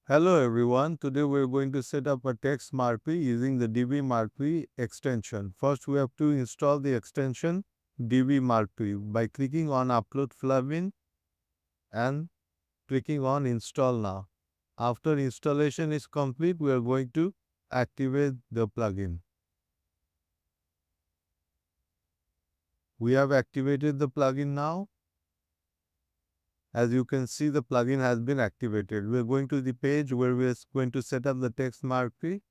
Hello everyone, today we're going to set up a text marquee using the Divi Marquee extension. First we have to install the extension Divi Marquee by clicking on Upload Plugin and clicking on Install Now. After installation is complete, we are going to activate the plugin. We have activated the plugin now. As you can see, the plugin has been activated. We are going to the page where we are going to set up the text marquee.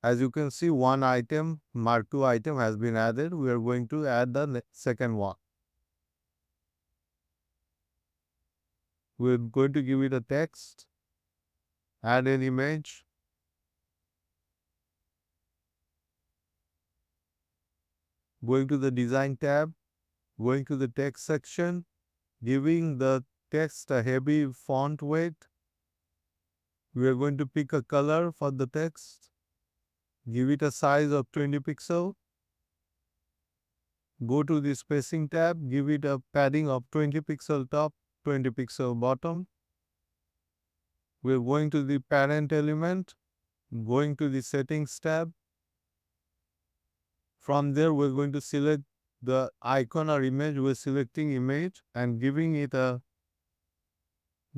As you can see, one item, Mark II item has been added. We are going to add the second one. We're going to give it a text, add an image, going to the design tab, going to the text section, giving the text a heavy font weight. We are going to pick a color for the text, give it a size of 20 pixel. Go to the spacing tab, give it a padding of 20 pixel top, 20 pixel bottom. We're going to the parent element, going to the settings tab. From there, we're going to select the icon or image. We're selecting image and giving it a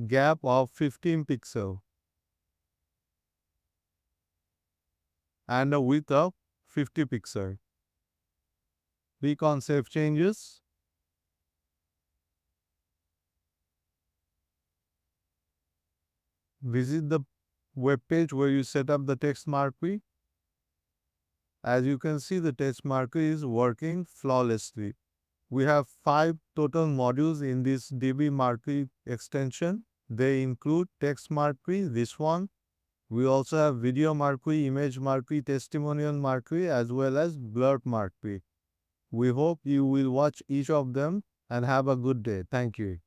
gap of 15 pixel and a width of 50 pixel. Click on Save Changes. Visit the web page where you set up the text marquee. As you can see, the text marquee is working flawlessly. We have 5 total modules in this Divi Marquee extension. They include text marquee, this one. We also have video marquee, image marquee, testimonial marquee, as well as blurb marquee. We hope you will watch each of them and have a good day. Thank you.